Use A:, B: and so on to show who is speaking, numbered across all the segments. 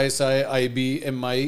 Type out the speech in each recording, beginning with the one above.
A: ISI, IB, MI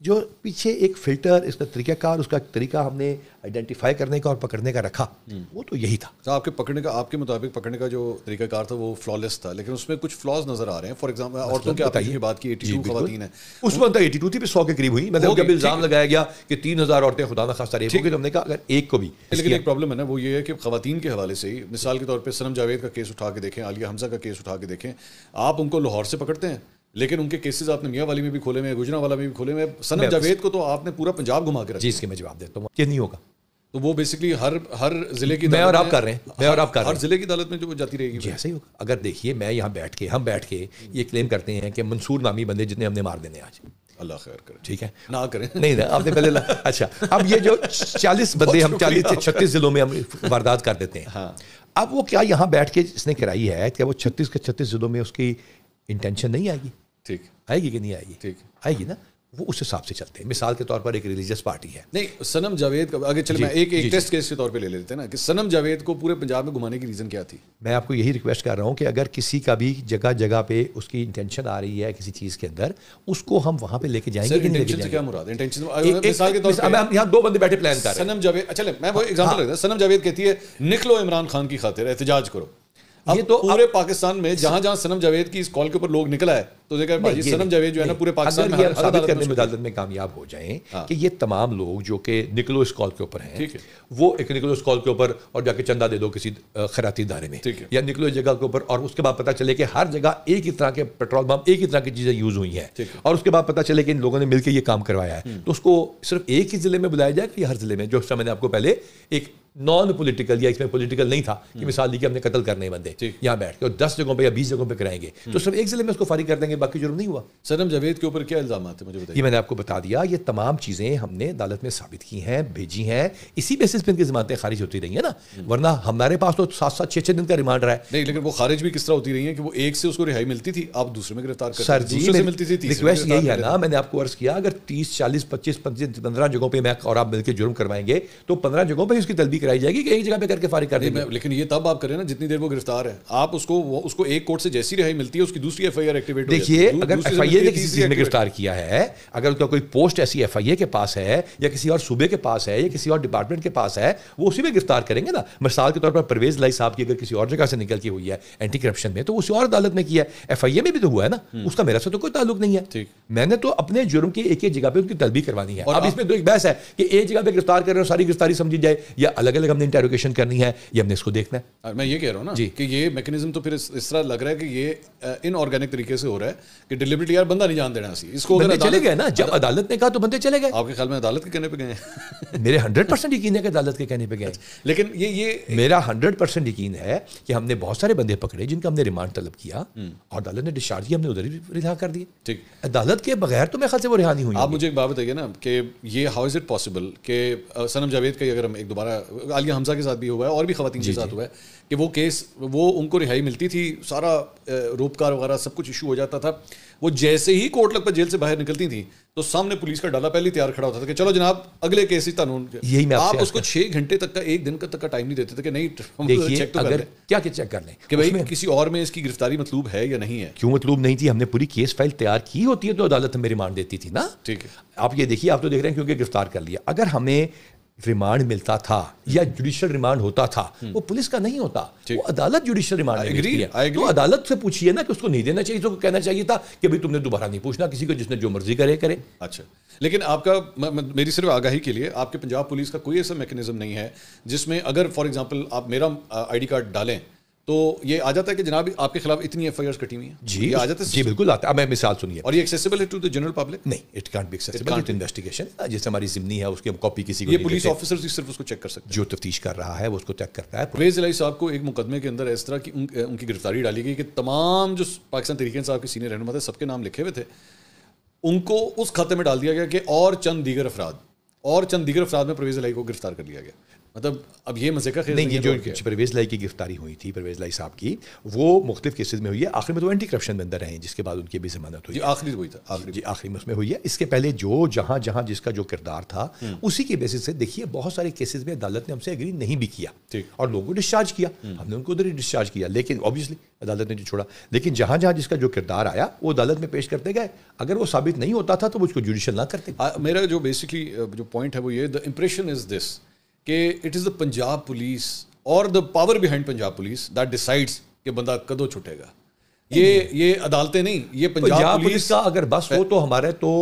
B: جو پیچھے ایک فلٹر، اس کا طریقہ کار، اس کا طریقہ ہم نے آئیڈینٹیفائی کرنے کا اور پکڑنے کا رکھا، وہ تو یہی تھا.
A: آپ کے پکڑنے کا، آپ کے مطابق پکڑنے کا جو طریقہ کار تھا وہ فلالیس تھا، لیکن اس میں کچھ فلاز نظر آ رہے ہیں. فار ایگزامپل عورتوں کے آپ کی بات کی 82 خواتین ہیں،
B: اس وقت 82 تھی، پھر 100 کے قریب ہوئی. مطلب جب الزام لگایا گیا کہ 3000 عورتیں خدا نخواستہ ریپ ہو گئی، تو ہم نے کہا اگر ایک کو بھی.
A: لیکن ایک پرابلم ہے نا، وہ یہ ہے کہ خواتین کے حوالے سے ہی مثال کے طور پہ صنم جاوید کا کیس اٹھا کے دیکھیں، عالیہ حمزہ کا کیس اٹھا کے دیکھیں، آپ ان کو لاہور سے پکڑتے ہیں لیکن ان کے کیسز آپ نے میاں والی میں بھی کھولے ہوئے ہیں، گجرا والا میں بھی کھولے ہوئے ہیں. صنم جاوید کو تو آپ نے پورا پنجاب گھما کے رکھا.
B: جی اس کے میں جواب دیتا ہوں، یہ نہیں ہوگا.
A: تو وہ بیسکلی ہر ضلع کی،
B: میں اور آپ کر رہے ہیں، میں اور آپ کر رہے ہیں،
A: ہر ضلع کی عدالت میں جو جاتی رہے گی.
B: جی ایسا ہی ہوگا. اگر دیکھیے میں یہاں ہم بیٹھ کے یہ کلیم کرتے ہیں کہ منصور نامی بندے جتنے ہم نے مار دینے آج،
A: اللہ خیر کرے،
B: ٹھیک ہے
A: نہ کریں.
B: نہیں آپ نے پہلے اچھا اب یہ جو 40 بندے ہم 40 سے 36 ضلعوں میں ہم واردات کر دیتے ہیں، اب وہ کیا یہاں بیٹھ کے اس نے کرائی ہے کہ وہ 36 کے 36 ضلعوں میں اس کی انٹینشن نہیں آئے گی؟
A: ٹھیک
B: آئے گی کہ نہیں آئے گی؟
A: ٹھیک
B: آئے گی نا. وہ اس حساب سے چلتے ہیں. مثال کے طور پر ایک ریلیجیس پارٹی ہے.
A: نہیں صنم جاوید کا اگر چلے میں ایک ٹیسٹ کیس کے طور پہ لے لیتے ہیں نا کہ صنم جاوید کو پورے پنجاب میں گھمانے کی ریزن کیا تھی؟
B: میں آپ کو یہی ریکویسٹ کر رہا ہوں کہ اگر کسی کا بھی جگہ جگہ پہ اس کی انٹینشن آ رہی ہے کسی چیز کے اندر، اس کو ہم وہاں پہ لے کے جائیں گے.
A: انٹینشن سے کیا مراد؟ انٹینشن مثال کے طور پہ
B: ہم یہاں 2 بندے بیٹھے پلان کر رہے ہیں.
A: صنم جاوید، اچھا میں وہ ایگزامپل لیتا ہوں. صنم جاوید کہتی ہے نکلو عمران خان کی خاطر احتجاج کرو. اب تو پورے پاکستان میں جہاں جہاں صنم جاوید کی اس کال کے اوپر لوگ نکلا ہے تو دیکھا بھائی صنم جاوید جو ہے نا پورے پاکستان میں
B: ثابت کرنے میں عدالت میں کامیاب ہو جائیں کہ یہ تمام لوگ جو کہ نکلو اس کال کے اوپر ہیں، وہ ایک نکلو اس کال کے اوپر اور جا کے چندہ دے دو کسی خیراتی ادارے میں، یا نکلو اس جگہ کے اوپر، اور اس کے بعد پتہ چلے کہ ہر جگہ ایک ہی طرح کے پیٹرول پمپ، ایک ہی طرح کی چیزیں یوز ہوئی ہیں، اور اس کے بعد پتہ چلے کہ ان لوگوں نے مل کے یہ کام کروایا ہے، تو اس کو صرف ایک ہی ضلع میں بلایا جائے کہ ہر ضلع میں، جو میں نے آپ کو پہلے ایک نان پولیٹیکل یا اس میں پولیٹیکل نہیں تھا کہ مثال دی کہ ہم نے قتل کرنے بندے یہاں بیٹھ کے اور 10 جگہوں پہ یا 20 جگہوں پہ کرائیں گے، تو صرف ایک ضلع میں اس کو فارغ کر دیں گے، باقی جرم نہیں ہوا.
A: صنم جاوید کے اوپر کیا الزامات ہیں مجھے بتائیے؟
B: یہ میں نے آپ کو بتا دیا. یہ تمام چیزیں ہم نے عدالت میں ثابت کی ہیں، بھیجی ہیں، اسی بیسس پہ ان کی ضمانتیں خارج ہوتی رہی ہیں نا، ورنہ ہمارے پاس تو 7-7 6-6 دن کا ریمانڈ رہا ہے.
A: نہیں لیکن وہ خارج بھی کس طرح ہوتی رہی ہیں کہ وہ ایک سے اس کو رہائی ملتی تھی، آپ دوسرے میں گرفتار کرتے
B: سر جی
A: ملتی تھی.
B: ریکویسٹ یہی ہے نا، میں نے آپ کو عرض کیا اگر 30 40 25 15 جگہوں پہ میں اور آپ مل کے جرم کروائیں گے تو 15 جگہوں پہ اس کی طلبی کرائی جائے گی کہ ایک جگہ پہ کر کے فارغ کر دیں گے.
A: لیکن یہ تب آپ کریں نا جتنی دیر وہ گرفتار ہے، آپ اس کو ایک کورٹ سے جیسی رہائی ملتی ہے اس کی دوسری ایف آئی آر ایکٹیویٹ ہو جاتی ہے.
B: دیکھیے اگر ایف آئی اے نے کسی چیز میں گرفتار کیا ہے، اگر اس کا کوئی پوسٹ ایسی ایف آئی اے کے پاس ہے یا کسی اور صوبے کے پاس ہے یا کسی اور ڈپارٹمنٹ کے پاس ہے، وہ اسی میں گرفتار کریں گے نا. مثال کے طور پر پرویز لائی صاحب کی اگر کسی اور جگہ سے نکل کی ہوئی ہے اینٹی کرپشن میں، تو اسی اور عدالت میں کیا ہے، ایف آئی اے میں بھی تو ہوا ہے نا، اس کا میرا سے تو کوئی تعلق نہیں ہے. میں نے تو اپنے جرم کی ایک جگہ پہ ان کی طلبی کروانی ہے. اب اس میں دو ایک بحث ہے کہ ایک جگہ پہ گرفتار کر رہے ہیں ساری گرفتاری سمجھی جائے، یا الگ الگ ہم نے انٹروگیشن کرنی ہے، یہ ہم نے اس کو دیکھنا ہے.
A: میں یہ کہہ رہا ہوں نا کہ یہ میکینزم تو پھر اس طرح لگ رہا ہے کہ یہ ان آرگینک طریقے سے ہو رہا ہے کہ ڈیلیبریٹلی یار بندہ نہیں جان دینا سی اس کو.
B: بندے چلے گئے نا، جب عدالت نے کہا تو بندے چلے گئے.
A: آپ کے خیال میں عدالت کے کہنے پہ گئے ہیں؟
B: میرے 100% یقین ہے کہ عدالت کے کہنے پہ گئے.
A: لیکن یہ
B: میرا 100% یقین ہے کہ ہم نے بہت سارے بندے پکڑے جن کا ہم نے ریمانڈ طلب کیا اور عدالت نے ڈسچارج کیا، ہم نے ادھر ہی رہا کر دیے.
A: ٹھیک،
B: عدالت کے بغیر تو میرے خیال سے وہ رہا نہیں ہوئی.
A: آپ مجھے ایک بات بتائیے نا کہ یہ ہاؤ از اٹ پاسبل کہ صنم جاوید کا اگر ہم ایک دوبارہ عالیہ حمزہ کے ساتھ بھی ہوا ہے اور بھی خواتین کے ساتھ ہوا ہے کہ وہ کیس وہ ان کو رہائی ملتی تھی، سارا روپکار وغیرہ سب کچھ ایشو ہو جاتا تھا، وہ جیسے ہی کورٹ لگ پر جیل سے باہر نکلتی تھیں تو سامنے پولیس کا ڈالا پہلے تیار کھڑا ہوتا تھا کہ چلو جناب اگلے کیس ہی آپ اس کو 6 گھنٹے تک کا 1 دن تک کا ٹائم نہیں دیتے تھے کہ نہیں چیک تو
B: اگر کیا چیک کر لیں
A: کہ بھائی کسی اور میں اس کی گرفتاری مطلوب ہے یا نہیں ہے.
B: کیوں مطلوب نہیں تھی؟ ہم نے پوری کیس فائل تیار کی ہوتی ہے تو عدالت ہمیں ریمانڈ دیتی تھی نا.
A: ٹھیک ہے،
B: آپ یہ دیکھیے، آپ تو دیکھ رہے ہیں کیونکہ گرفتار کر لیا. اگر ہمیں ریمانڈ ملتا تھا یا جوڈیشل ریمانڈ ہوتا تھا، وہ پولیس کا نہیں ہوتا، وہ عدالت جوڈیشل ریمانڈ دیتی ہے. تو عدالت سے پوچھیے نا کہ اس کو نہیں دینا چاہیے، تو کہنا چاہیے تھا کہ بھائی تم نے دوبارہ نہیں پوچھنا کسی کو، جس نے جو مرضی کرے.
A: اچھا، لیکن آپ کا میری صرف آگاہی کے لیے آپ کے پنجاب پولیس کا کوئی ایسا میکینزم نہیں ہے جس میں اگر فار ایگزامپل آپ میرا آئی ڈی کارڈ ڈالیں تو یہ آ جاتا ہے کہ جناب آپ کے خلاف اتنی ایف آئی آرز کٹی ہوئی ہیں؟
B: جی آ جاتا ہے. جی بالکل آتا ہے. میں مثال سنیے.
A: اور یہ ایکسیسیبل ہے ٹو دی جنرل پبلک؟
B: نہیں، it can't be accessible. It investigation جیسے ہماری ضمنی ہے اس کی کاپی کسی کو،
A: یہ پولیس آفیسر ہی صرف اس کو چیک کر سکتے ہیں.
B: جو تفتیش کر رہا ہے وہ اس کو چیک کرتا ہے.
A: پرویز الہی صاحب کو ایک مقدمے کے اندر اس طرح کی ان کی گرفتاری ڈالی گئی کہ تمام جو پاکستان تحریک انصاف کے سینئر رہنما تھے سب کے نام لکھے ہوئے تھے، ان کو اس کھاتے میں ڈال دیا گیا کہ اور چند دیگر افراد میں پرویز الہی کو گرفتار کر لیا گیا. مطلب اب یہ مزے کا خیال
B: نہیں. یہ جو پرویز لائی کی گرفتاری ہوئی تھی، پرویز لائی صاحب کی، وہ مختلف کیسز میں ہوئی ہے. آخر میں تو اینٹی کرپشن میں اندر رہے ہیں، جس کے بعد ان کی بھی ضمانت ہوئی.
A: آخری وہی تھا،
B: جی آخری میں اس میں ہوئی ہے. اس کے پہلے جو جہاں جس کا جو کردار تھا اسی کی بیسس سے دیکھیے بہت سارے کیسز میں عدالت نے ہم سے ایگری نہیں بھی کیا اور لوگوں کو ڈسچارج کیا، ہم نے ان کو ادھر ہی ڈسچارج کیا، لیکن آبویسلی عدالت نے جو چھوڑا. لیکن جہاں جس کا جو کردار آیا وہ عدالت میں پیش کرتے گئے. اگر وہ ثابت نہیں ہوتا تھا تو وہ اس کو جوڈیشل نہ کرتے.
A: میرا جو بیسکلی جو پوائنٹ ہے وہ یہ، دا امپریشن از دس کہ it is the Punjab police اور the power behind Punjab police that decides کہ بندہ کدو چھٹے گا. یہ عدالتیں نہیں، یہ پنجاب پولیس
B: کا اگر بس ہو تو ہمارے تو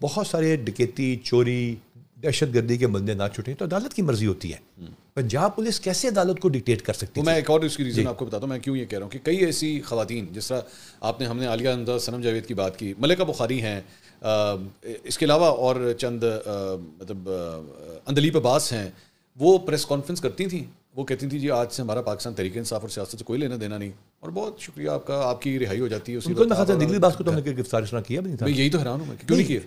B: بہت سارے ڈکیتی، چوری، دہشت گردی کے بندے نہ چھٹیں تو عدالت کی مرضی ہوتی ہے. پنجاب پولیس کیسے عدالت کو ڈکٹیٹ کر سکتی ہے؟
A: میں ایک اور اس کی ریزن آپ کو بتاتا ہوں میں کیوں یہ کہہ رہا ہوں کہ کئی ایسی خواتین، جس طرح ہم نے عالیہ حمزہ، صنم جاوید کی بات کی، ملکہ بخاری ہیں، اس کے علاوہ اور چند مطلب اندلیب عباس ہیں، وہ پریس کانفرنس کرتی تھیں، وہ کہتی تھی جی آج سے ہمارا پاکستان تحریک انصاف اور سیاست سے کوئی لینا دینا نہیں، اور بہت شکریہ آپ کا، آپ کی رہائی ہو جاتی ہے. اسی
B: دگلی باز کو تو ہم نے گرفتار اس طرح کیا بھی نہیں تھا.
A: میں یہی تو حیران ہوں، میں کیوں نہیں کیا.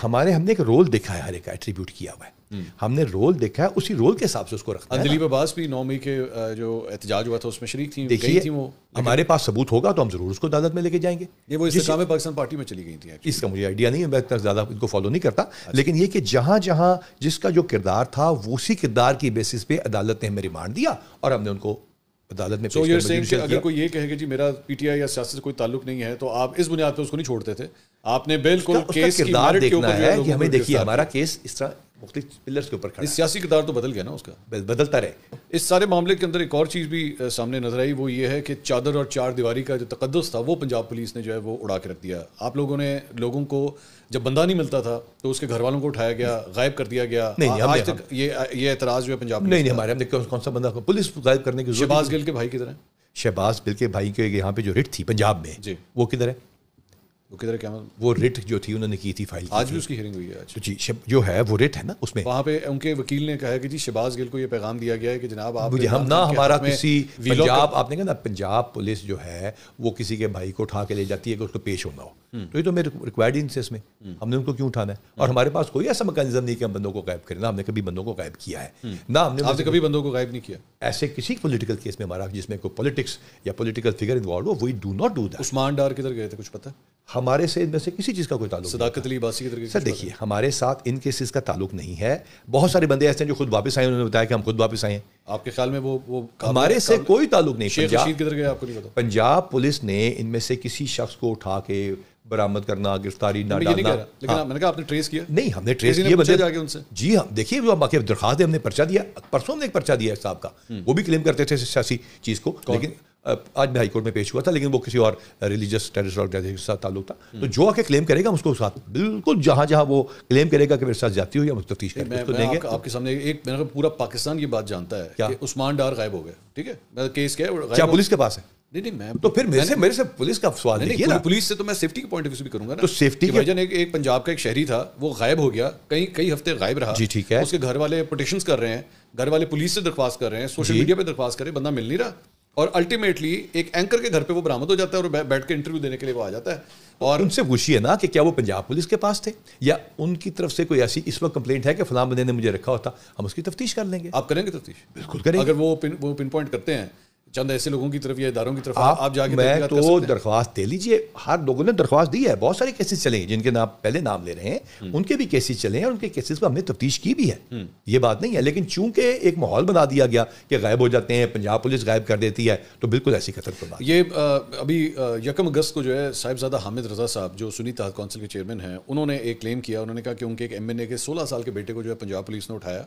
B: ہم نے ایک رول دیکھا ہے، ہر ایک کا ایٹریبیوٹ کیا ہوا ہے، ہم نے رول دیکھا ہے، اسی رول کے حساب سے اس کو رکھنا ہے.
A: اندلیب عباس بھی 9 مئی کے جو احتجاج ہوا تھا اس میں شریک تھیں.
B: دیکھیے وہ ہمارے پاس ثبوت ہوگا تو ہم ضرور اس کو عدالت میں لے کے جائیں گے.
A: یہ وہ استحکام پاکستان پارٹی میں چلی گئی تھی.
B: اس کا مجھے آئیڈیا نہیں ہے، میں اتنا زیادہ ان کو فالو نہیں کرتا، لیکن یہ کہ جہاں جس کا جو کردار تھا وہ اسی کردار کی بیسس پہ عدالت نے ہمیں ریمانڈ دیا اور ہم نے ان کو عدالت میں پیش کیا.
A: اگر کوئی یہ کہے کہ جی میرا پی ٹی آئی یا سیاست سے کوئی تعلق نہیں ہے تو آپ اس بنیاد پہ اس کو نہیں چھوڑتے تھے. آپ نے بالکل کیس کی
B: کردار دیکھنا ہے کہ ہمیں دیکھیے ہمارا کیس اس طرح مختلف پلرز کے اوپر کھڑا ہے.
A: سیاسی کردار تو بدل گیا نا، اس کا
B: بدلتا رہے.
A: اس سارے معاملے کے اندر ایک اور چیز بھی سامنے نظر آئی، وہ یہ ہے کہ چادر اور چار دیواری کا جو تقدس تھا وہ پنجاب پولیس نے جو ہے وہ اڑا کے رکھ دیا. آپ لوگوں نے لوگوں کو جب بندہ نہیں ملتا تھا تو اس کے گھر والوں کو اٹھایا گیا، غائب کر دیا گیا. آج تک یہ اعتراض جو ہے پنجاب
B: نہیں ہمارے ہم نے کون سا بندہ پولیس غائب کرنے کی ضرورت.
A: شہباز گل کے بھائی کدھر ہیں؟
B: شہباز گل کے بھائی کے یہاں پہ جو رٹ تھی پنجاب میں
A: جی
B: وہ کدھر ہے؟
A: وہ کدھر ہے کیا؟
B: وہ ریٹ جو تھی انہوں نے کی تھی فائل،
A: آج بھی اس کی ہیئرنگ ہوئی ہے.
B: جی جو ہے وہ ریٹ ہے نا، اس میں
A: وہاں پہ ان کے وکیل نے کہا کہ جی شہباز گل کو یہ پیغام دیا گیا ہے کہ جناب آپ
B: ہم نہ ہمارا کسی پنجاب، آپ نے کہا نا پنجاب پولیس جو ہے وہ کسی کے بھائی کو اٹھا کے لے جاتی ہے کہ اس کو پیش ہونا ہو، تو یہ تو میرے ریکوائرڈ ان سے اس میں ہم نے ان کو کیوں اٹھانا ہے. اور ہمارے پاس کوئی ایسا میکانزم نہیں کہ ہم بندوں کو غائب کریں، نہ ہم نے کبھی بندوں کو غائب کیا ہے، نہ ہم نے
A: کبھی بندوں کو غائب نہیں کیا.
B: ایسے کسی پولیٹیکل کیس میں ہمارا جس میں کوئی پولیٹکس یا پولیٹیکل فگر انوالو ہو، we do not do that.
A: Usman Dar کدھر گئے تھے کچھ پتہ؟
B: ہمارے سے ان میں سے کسی چیز کا کوئی تعلق.
A: صداقت علی عباسی کدھر گئے؟
B: سر دیکھیے ہمارے ساتھ ان کیسز کا تعلق نہیں ہے. بہت سارے بندے ایسے ہیں جو خود واپس آئے، انہوں نے بتایا کہ ہم خود واپس آئے ہیں.
A: آپ کے خیال میں وہ
B: ہمارے سے کوئی تعلق نہیں.
A: شیخ رشید کدھر گئے آپ کو نہیں پتا؟
B: پنجاب پولیس نے ان میں سے کسی شخص کو اٹھا کے برآمد کرنا، گرفتاری نہ ڈالنا.
A: لیکن میں نے کہا آپ نے ٹریس کیا؟
B: نہیں ہم نے ٹریس کیا بندے
A: جا کے ان سے.
B: جی ہاں دیکھیے وہ باقی درخواست ہے، ہم نے پرچہ دیا، پرسوں ہم نے ایک پرچہ دیا ہے صاحب کا، وہ بھی کلیم کرتے تھے سیاسی چیز کو، لیکن آج میں ہائی کورٹ میں پیش ہوا تھا، لیکن وہ کسی اور ریلیجس ٹیررسٹ آرگنائزیشن کے ساتھ تعلق تھا. تو جو آ کے کلیم کرے گا اس کو ساتھ بالکل جہاں وہ کلیم کرے گا کہ میرے ساتھ جاتی ہو یا تفتیش کرے گا اس کو دیں گے.
A: آپ کے سامنے ایک میں نے پورا پاکستان یہ بات جانتا ہے کہ عثمان ڈار غائب ہو گئے، ٹھیک ہے، کیس کیا ہے؟
B: کیا پولیس کے پاس ہے؟
A: نہیں میں
B: تو پھر میرے سے پولیس کا سوال نہیں نا.
A: پولیس سے تو میں سیفٹی کے پوائنٹ آف ویو سے بھی کروں گا نا.
B: تو سیفٹی
A: کے وجہ ایک پنجاب کا ایک شہری تھا، وہ غائب ہو گیا، کئی ہفتے غائب رہا.
B: جی ٹھیک ہے.
A: اس کے گھر والے پٹیشنز کر رہے ہیں، گھر والے پولیس سے درخواست کر رہے ہیں، سوشل میڈیا پہ درخواست کر رہے ہیں، بندہ مل نہیں رہا. اور الٹیمیٹلی ایک اینکر کے گھر پہ وہ برآمد ہو جاتا ہے اور بیٹھ کے انٹرویو دینے کے لیے وہ آ جاتا ہے. اور
B: ان سے پوچھیے نا کہ کیا وہ پنجاب پولیس کے پاس تھے یا ان کی طرف سے کوئی ایسی اس وقت کمپلینٹ ہے کہ فلاں بندے نے مجھے رکھا ہوتا، ہم اس کی تفتیش کر لیں گے.
A: آپ کریں گے تفتیش؟
B: بالکل کریں گے.
A: اگر وہ پن پوائنٹ کرتے ہیں چند ایسے لوگوں کی طرف یا اداروں کی طرف آپ جا کے
B: میں تو درخواست دے لیجئے. ہر لوگوں نے درخواست دی ہے، بہت سارے کیسز چلے ہیں جن کے نام پہلے نام لے رہے ہیں، ان کے بھی کیسز چلے ہیں اور ان کے کیسز پر ہم نے تفتیش کی بھی ہے، یہ بات نہیں ہے. لیکن چونکہ ایک ماحول بنا دیا گیا کہ غائب ہو جاتے ہیں، پنجاب پولیس غائب کر دیتی ہے، تو بالکل ایسی خطر کو بات.
A: یہ ابھی 1 اگست کو جو ہے صاحبزادہ حامد رضا صاحب جو سنی اتحاد کونسل کے چیئرمین ہیں، انہوں نے ایک کلیم کیا. انہوں نے کہا کہ ان کے ایک MNA کے 16 سال کے بیٹے کو جو ہے پنجاب پولیس نے اٹھایا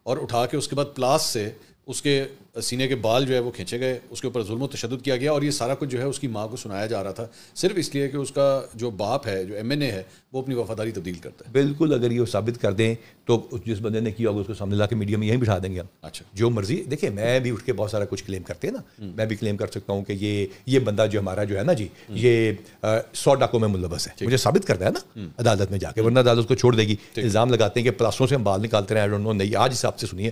A: اور اٹھا کے اس کے بعد پلاس سے اس کے سینے کے بال جو ہے وہ کھینچے گئے، اس کے اوپر ظلم و تشدد کیا گیا. اور یہ سارا کچھ جو ہے اس کی ماں کو سنایا جا رہا تھا، صرف اس لیے کہ اس کا جو باپ ہے، جو MNA ہے، وہ اپنی وفاداری تبدیل کرتا ہے.
B: بالکل اگر یہ ثابت کر دیں تو جس بندے نے کیا ہوگا اس کو سامنے لا کے میڈیا میں یہیں بٹھا دیں گے ہم.
A: اچھا
B: جو مرضی. دیکھیں میں بھی اٹھ کے بہت سارا کچھ کلیم کرتے ہیں نا، میں بھی کلیم کر سکتا ہوں کہ یہ بندہ جو ہمارا جو ہے نا جی، یہ 100 ڈاکوں میں ملوث ہے، مجھے ثابت کرتا ہے نا عدالت میں جا کے، ورنہ عدالت کو چھوڑ دے گی. الزام لگاتے ہیں کہ پلاسوں سے ہم بال نکالتے رہے، نہیں آج حساب سے سنیے